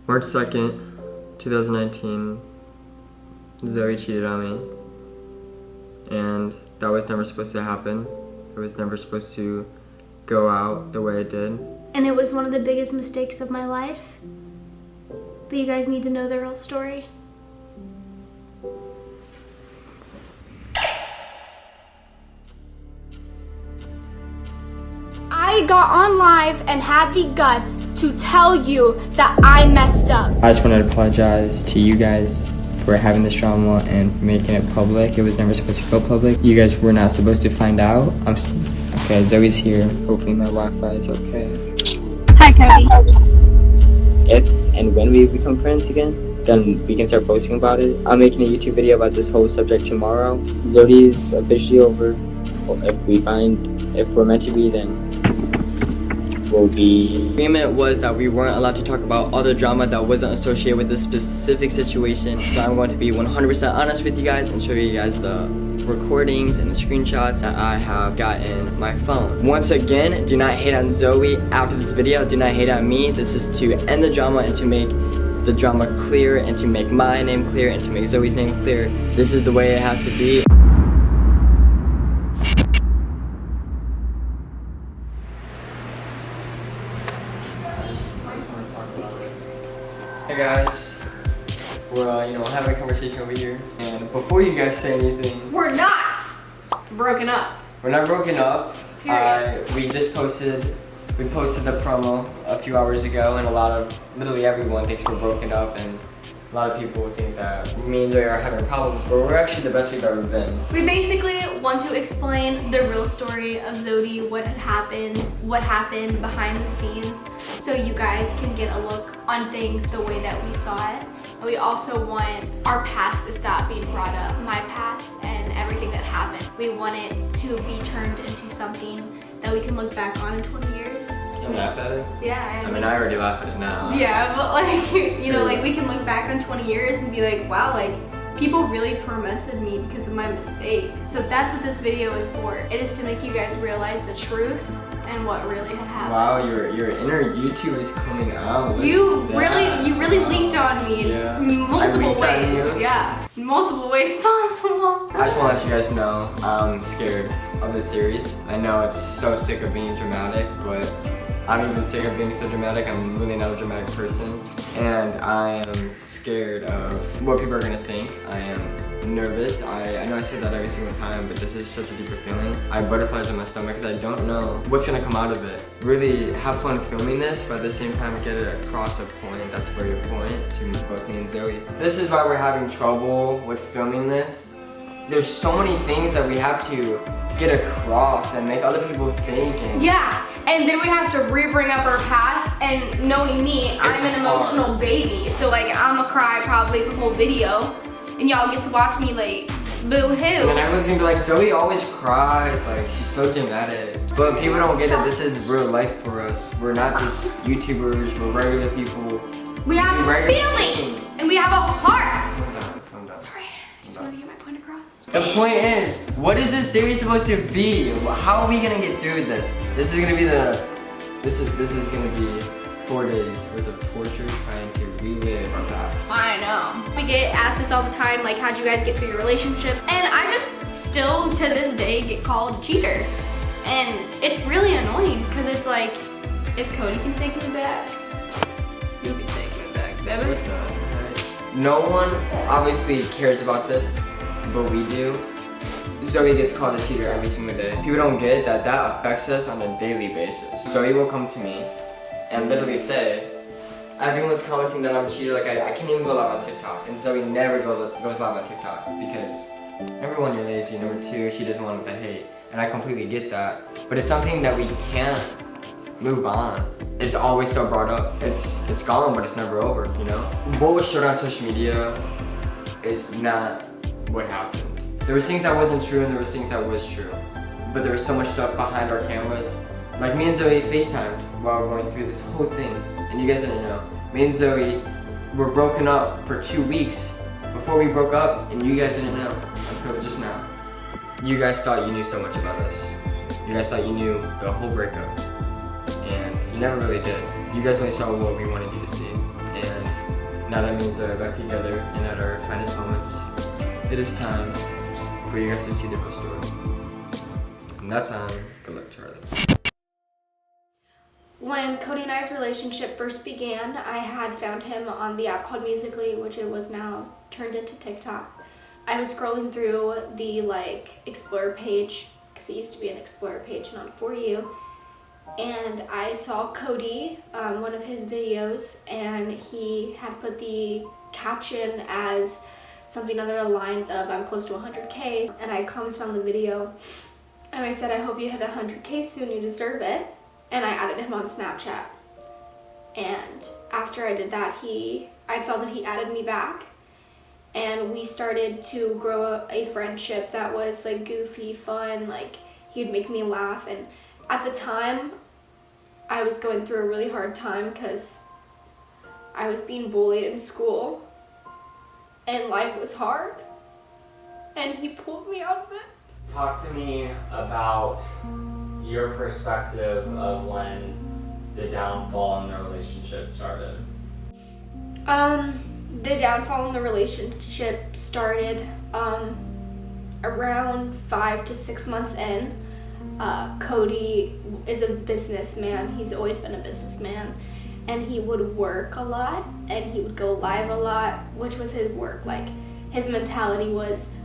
March 2nd, 2019, Zoe cheated on me. And that was never supposed to happen. It was never supposed to go out the way it did. And it was one of the biggest mistakes of my life. But you guys need to know the real story. I got on live and had the guts to tell you that I messed up. I just wanted to apologize to you guys for having this drama and for making it public. It was never supposed to go public. You guys were not supposed to find out. Okay, Zoe's here. Hopefully my Wi-Fi is okay. Hi, Cody. If and when we become friends again, then we can start posting about it. I'm making a YouTube video about this whole subject tomorrow. ZODY's officially over. If we're meant to be, then we'll be. The agreement was that we weren't allowed to talk about other drama that wasn't associated with this specific situation. So I'm going to be 100% honest with you guys and show you guys the recordings and the screenshots that I have got in my phone. Once again, do not hate on Zoe after this video. Do not hate on me. This is to end the drama and to make the drama clear and to make my name clear and to make Zoe's name clear. This is the way it has to be. Hey guys, we're having a conversation over here, and before you guys say anything, We're not broken up. we're not broken up. Period. We posted the promo a few hours ago, and literally everyone thinks we're broken up, and a lot of people think that me and Zoe are having problems, but we're actually the best we've ever been. We basically want to explain the real story of ZODY, what happened behind the scenes, so you guys can get a look on things the way that we saw it. And we also want our past to stop being brought up, my past and everything that happened. We want it to be turned into something that we can look back on in 20 years. And laugh at it? Yeah. I mean, I already laugh at it now. Yeah, but like, like we can look back on 20 years and be like, wow, like people really tormented me because of my mistake. So that's what this video is for. It is to make you guys realize the truth and what really had happened. Wow, your inner YouTube is coming out. You really leaked on me in multiple ways. Yeah, in multiple ways possible. I just want to let you guys know I'm scared of this series. I know it's so sick of being dramatic, but I'm even sick of being so dramatic. I'm really not a dramatic person, and I am scared of what people are gonna think. I am nervous. I know I say that every single time, but this is such a deeper feeling. I have butterflies in my stomach because I don't know what's gonna come out of it. Really have fun filming this, but at the same time get it across a point that's very important to both me and Zoe. This is why we're having trouble with filming this. There's so many things that we have to get across and make other people think. And yeah, and then we have to re-bring up our past, and knowing me, I'm an emotional baby. So like, I'm gonna cry probably the whole video, and y'all get to watch me like, boo-hoo. And then everyone's gonna be like, Zoe always cries, like she's so dramatic. But people don't get that this is real life for us. We're not just YouTubers, we're regular people. We have regular feelings, and we have a heart. Calm down. Sorry, I just wanted to get my point across. The point is, what is this series supposed to be? How are we gonna get through this? This is gonna be this is gonna be 4 days worth of torture trying to relive our past. I know. We get asked this all the time, like, how'd you guys get through your relationships? And I just still, to this day, get called cheater. And it's really annoying, because it's like, if Cody can take me back, you can take me back, baby. No one obviously cares about this, but we do. Zoe gets called a cheater every single day. People don't get that affects us on a daily basis. Zoe will come to me and literally say, everyone's commenting that I'm a cheater, like I can't even go live on TikTok. And Zoe never goes live on TikTok because number one, you're lazy, number two, she doesn't want the hate. And I completely get that. But it's something that we can't move on. It's always still brought up. It's gone, but it's never over, you know? What was showed on social media is not what happened. There was things that wasn't true and there was things that was true. But there was so much stuff behind our cameras. Like me and Zoe FaceTimed while going through this whole thing, and you guys didn't know. Me and Zoe were broken up for 2 weeks before we broke up, and you guys didn't know until just now. You guys thought you knew so much about us. You guys thought you knew the whole breakup, and you never really did. You guys only saw what we wanted you to see, and now that me and Zoe are back together and at our finest moments, it is time for you guys to see the real story. And that's on Good Luck Charlie. When Cody and I's relationship first began, I had found him on the app called Musical.ly, which it was now turned into TikTok. I was scrolling through the Explore page, because it used to be an Explore page, not For You, and I saw Cody, one of his videos, and he had put the caption as something under the lines of, I'm close to 100K, and I commented on the video, and I said, I hope you hit 100K soon, you deserve it. And I added him on Snapchat. And after I did that, I saw that he added me back. And we started to grow a friendship that was goofy, fun, he'd make me laugh. And at the time, I was going through a really hard time because I was being bullied in school. And life was hard. And he pulled me out of it. Talk to me about your perspective of when the downfall in the relationship started. The downfall in the relationship started around 5 to 6 months in. Cody is a businessman. He's always been a businessman. And he would work a lot and he would go live a lot, which was his work. His mentality was,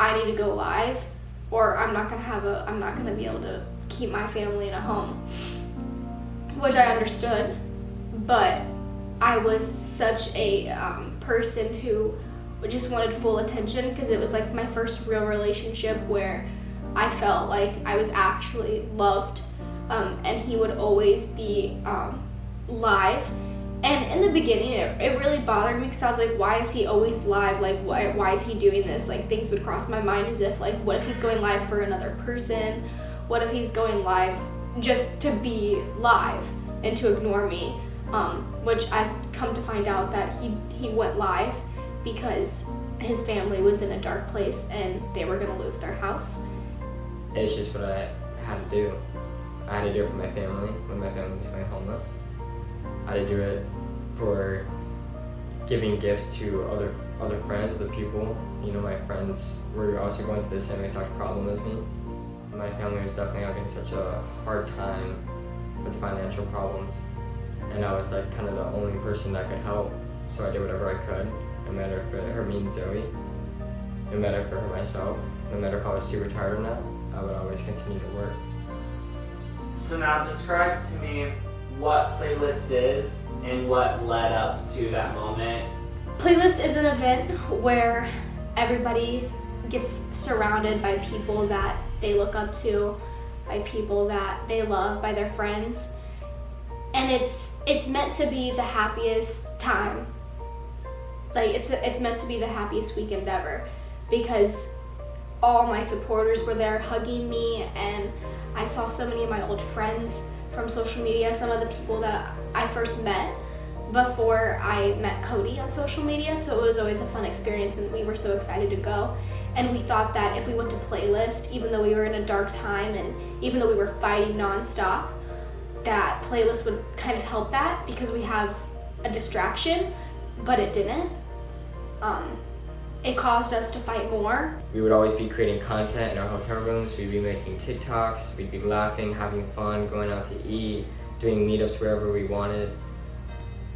I need to go live or I'm not gonna be able to keep my family in a home, which I understood, but I was such a person who just wanted full attention because it was my first real relationship where I felt like I was actually loved, and he would always be live. And in the beginning, it really bothered me because I was like, why is he always live? Why is he doing this? Things would cross my mind as if, what if he's going live for another person? What if he's going live just to be live and to ignore me? Which I've come to find out that he went live because his family was in a dark place and they were going to lose their house. It's just what I had to do. I had to do it for my family when my family was going homeless. I had to do it for giving gifts to other friends, other people. My friends were also going through the same exact problem as me. My family was definitely having such a hard time with financial problems, and I was kind of the only person that could help, so I did whatever I could, no matter for me and Zoe, no matter for myself, no matter if I was super tired or not, I would always continue to work. So now describe to me what Playlist is and what led up to that moment. Playlist is an event where everybody gets surrounded by people that they look up to, by people that they love, by their friends. And it's meant to be the happiest time. It's meant to be the happiest weekend ever because all my supporters were there hugging me, and I saw so many of my old friends from social media, some of the people that I first met before I met Cody on social media, so it was always a fun experience and we were so excited to go. And we thought that if we went to Playlist, even though we were in a dark time and even though we were fighting nonstop, that Playlist would kind of help that because we have a distraction, but it didn't. It caused us to fight more. We would always be creating content in our hotel rooms. We'd be making TikToks, we'd be laughing, having fun, going out to eat, doing meetups wherever we wanted.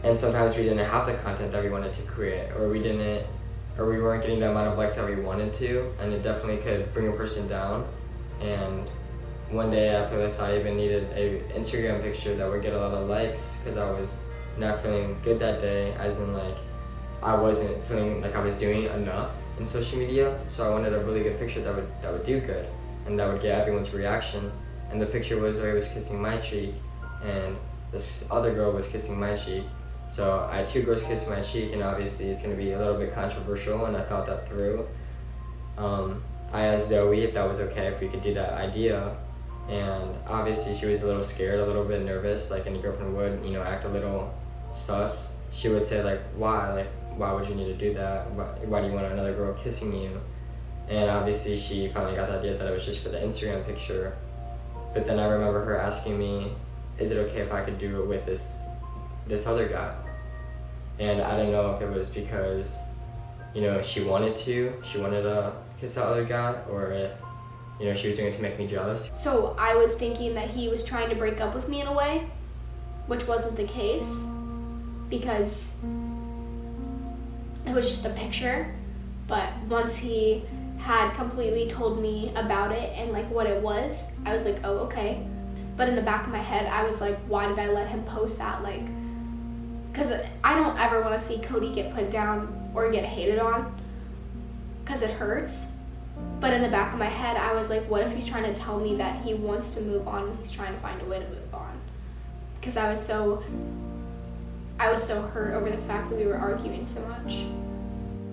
And sometimes we didn't have the content that we wanted to create, or we weren't getting the amount of likes that we wanted to, and it definitely could bring a person down. And one day after this, I even needed an Instagram picture that would get a lot of likes because I was not feeling good that day, as in I wasn't feeling like I was doing enough in social media. So I wanted a really good picture that would do good and that would get everyone's reaction. And the picture was Zoe was kissing my cheek and this other girl was kissing my cheek. So I had two girls kissing my cheek, and obviously it's going to be a little bit controversial, and I thought that through. I asked Zoe if that was okay, if we could do that idea, and obviously she was a little scared, a little bit nervous, like any girlfriend would, act a little sus. She would say why would you need to do that? Why do you want another girl kissing you? And obviously she finally got the idea that it was just for the Instagram picture. But then I remember her asking me, is it okay if I could do it with this other guy? And I didn't know if it was because, she wanted to kiss that other guy, or if, she was doing it to make me jealous. So I was thinking that he was trying to break up with me in a way, which wasn't the case, because it was just a picture. But once he had completely told me about it and like what it was, I was like, oh, okay. But in the back of my head, I was like, why did I let him post that? Like, because I don't ever want to see Cody get put down or get hated on, because it hurts. But in the back of my head, I was like, what if he's trying to tell me that he wants to move on and he's trying to find a way to move on? Because I was so hurt over the fact that we were arguing so much.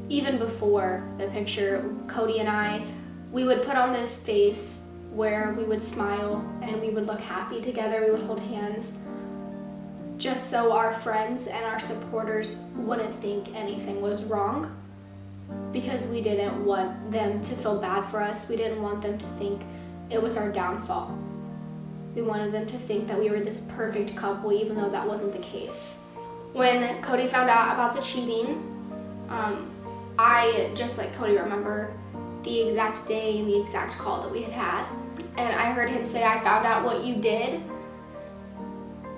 Even before the picture, Cody and I, we would put on this face where we would smile and we would look happy together. We would hold hands, just so our friends and our supporters wouldn't think anything was wrong, because we didn't want them to feel bad for us. We didn't want them to think it was our downfall. We wanted them to think that we were this perfect couple, even though that wasn't the case. When Cody found out about the cheating, I, just like Cody, remember the exact day and the exact call that we had. And I heard him say, I found out what you did.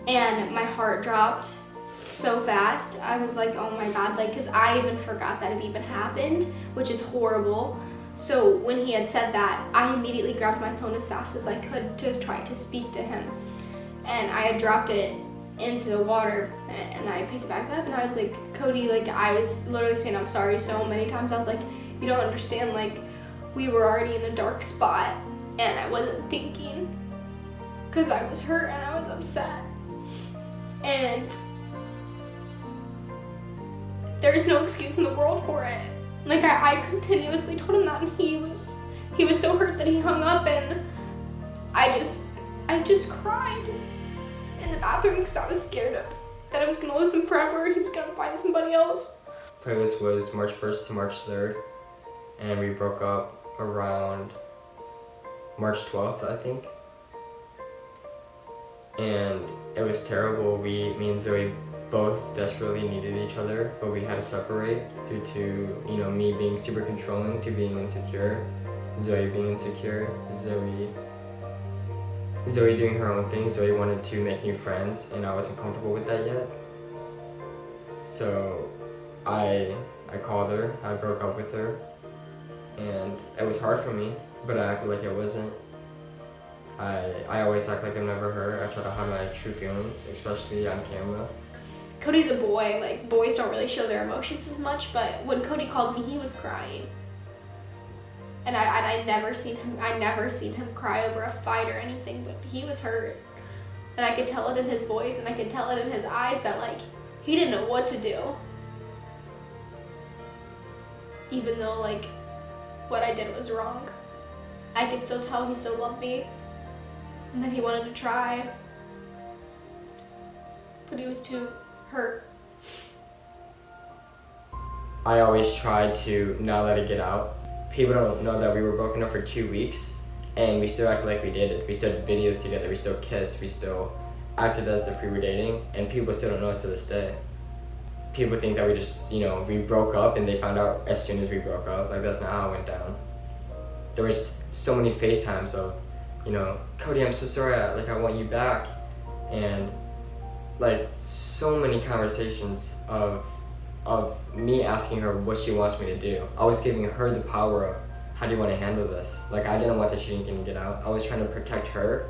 And my heart dropped so fast. I was like, oh my God, like, because I even forgot that it even happened, which is horrible. So when he had said that, I immediately grabbed my phone as fast as I could to try to speak to him. And I had dropped it into the water, and I picked it back up, and I was like, Cody, like, I was literally saying I'm sorry so many times. I was like, you don't understand, like, we were already in a dark spot, and I wasn't thinking, because I was hurt and I was upset. And there's no excuse in the world for it. Like, I continuously told him that, and he was so hurt that he hung up, and I just cried in the bathroom because I was scared that I was gonna lose him forever. He was gonna find somebody else. Playlist was March 1st to March 3rd, and we broke up around March 12th, I think. And it was terrible. Me and Zoe both desperately needed each other, but we had to separate due to, me being super controlling to being insecure, Zoe being insecure, Zoe doing her own thing. Zoe wanted to make new friends, and I wasn't comfortable with that yet. So I called her, I broke up with her, and it was hard for me, but I acted like it wasn't. I always act like I'm never hurt. I try to hide my true feelings, especially on camera. Cody's a boy, like, boys don't really show their emotions as much, but when Cody called me, he was crying. And I never seen him cry over a fight or anything, but he was hurt. And I could tell it in his voice, and I could tell it in his eyes that, like, he didn't know what to do. Even though, like, what I did was wrong. I could still tell he still loved me, and that he wanted to try. But he was too hurt. I always tried to not let it get out. People don't know that we were broken up for 2 weeks, and we still acted like we did it. We still did videos together, we still kissed, we still acted as if we were dating, and people still don't know it to this day. People think that we just, we broke up and they found out as soon as we broke up. Like, that's not how it went down. There was so many FaceTimes of, Cody, I'm so sorry, I want you back. And, like, so many conversations of me asking her what she wants me to do. I was giving her the power of, how do you want to handle this? Like, I didn't want the cheating thing to get out. I was trying to protect her.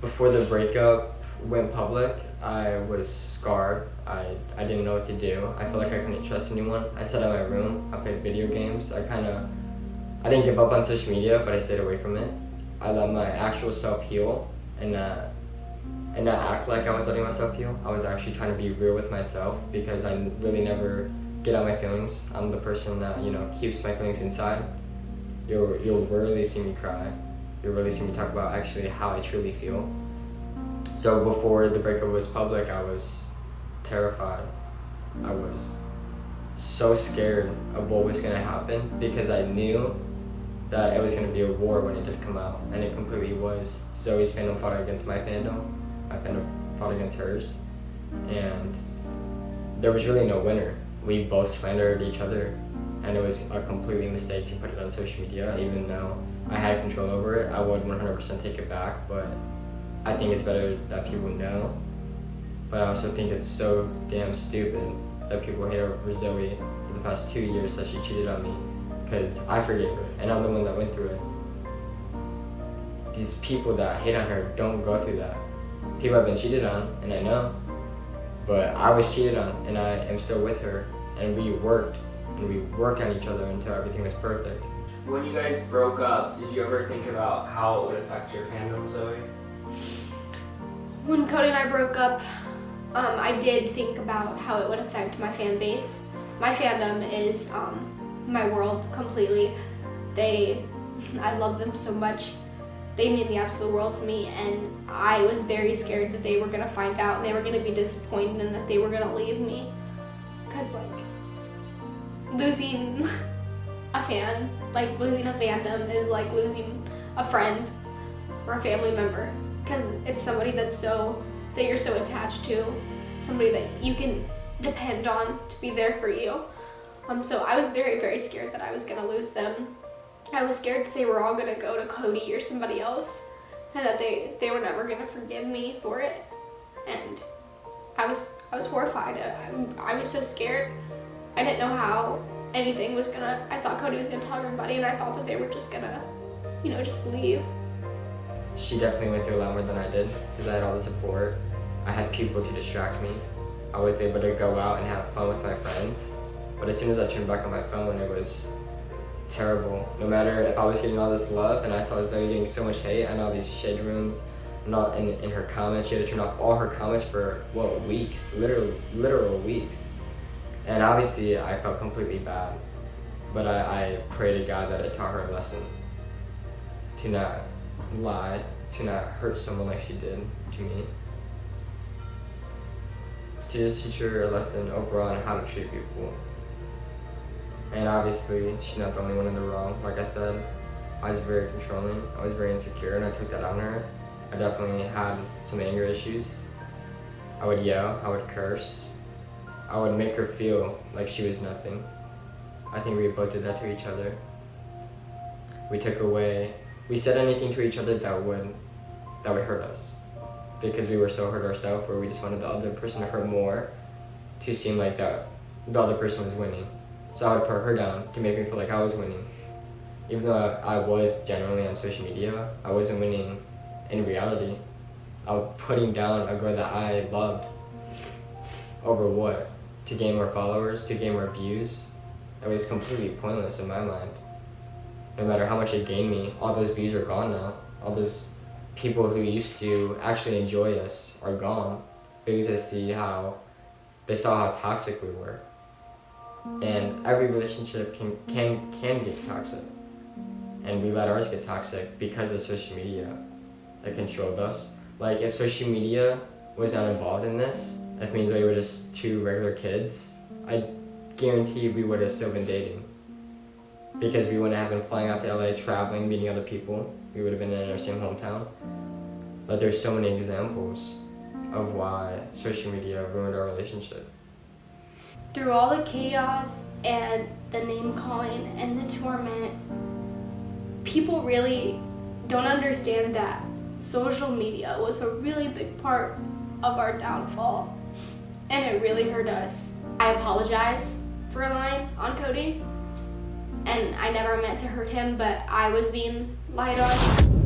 Before the breakup went public, I was scarred. I didn't know what to do. I felt like I couldn't trust anyone. I sat in my room, I played video games. I didn't give up on social media, but I stayed away from it. I let my actual self heal and not act like I was letting myself heal. I was actually trying to be real with myself, because I really never get out my feelings. I'm the person that, keeps my feelings inside. You'll rarely see me cry. You'll rarely see me talk about actually how I truly feel. So before the breakup was public, I was terrified. I was so scared of what was gonna happen, because I knew that it was gonna be a war when it did come out, and it completely was. Zoe's fandom fought against my fandom. My fandom fought against hers, and there was really no winner. We both slandered each other, and it was a completely mistake to put it on social media. Even though I had control over it, I would 100% take it back, but I think it's better that people know. But I also think it's so damn stupid that people hate over Zoe for the past 2 years that she cheated on me, because I forgave her, and I'm the one that went through it. These people that hate on her don't go through that. People have been cheated on, and I know, but I was cheated on, and I am still with her, and we worked on each other until everything was perfect. When you guys broke up, did you ever think about how it would affect your fandom, Zoe? When Cody and I broke up, I did think about how it would affect my fan base. My fandom is my world completely. I love them so much. They mean the absolute world to me, and I was very scared that they were gonna find out and they were gonna be disappointed and that they were gonna leave me. Cause like, losing a fan, like losing a fandom is like losing a friend or a family member. Cause it's somebody that you're so attached to, somebody that you can depend on to be there for you. So I was very, very scared that I was gonna lose them. I was scared that they were all gonna go to Cody or somebody else, and that they were never gonna forgive me for it. And I was horrified. I was so scared. I didn't know how anything was gonna. I thought Cody was gonna tell everybody, and I thought that they were just gonna, just leave. She definitely went through a lot more than I did, because I had all the support. I had people to distract me. I was able to go out and have fun with my friends. But as soon as I turned back on my phone, it was terrible. No matter if I was getting all this love and I saw Zoe getting so much hate and all these shade rooms, not in her comments, she had to turn off all her comments for weeks, literal weeks. And obviously I felt completely bad, but I pray to God that it taught her a lesson to not lie, to not hurt someone like she did to me, to just teach her a lesson overall on how to treat people. And obviously, she's not the only one in the wrong. Like I said, I was very controlling, I was very insecure, and I took that on her. I definitely had some anger issues. I would yell, I would curse. I would make her feel like she was nothing. I think we both did that to each other. We said anything to each other that would hurt us. Because we were so hurt ourselves, where we just wanted the other person to hurt more, to seem like that the other person was winning. So I would put her down to make me feel like I was winning. Even though I was generally on social media, I wasn't winning in reality. I was putting down a girl that I loved over what? To gain more followers, to gain more views? It was completely pointless in my mind. No matter how much it gained me, all those views are gone now. All those people who used to actually enjoy us are gone, because they saw how toxic we were. And every relationship can get toxic, and we let ours get toxic because of social media that controlled us. Like, if social media was not involved in this, if me and Zoe were just two regular kids, I guarantee we would have still been dating, because we wouldn't have been flying out to LA, traveling, meeting other people. We would have been in our same hometown. But there's so many examples of why social media ruined our relationship. Through all the chaos and the name calling and the torment, people really don't understand that social media was a really big part of our downfall, and it really hurt us. I apologize for lying on Cody, and I never meant to hurt him, but I was being lied on.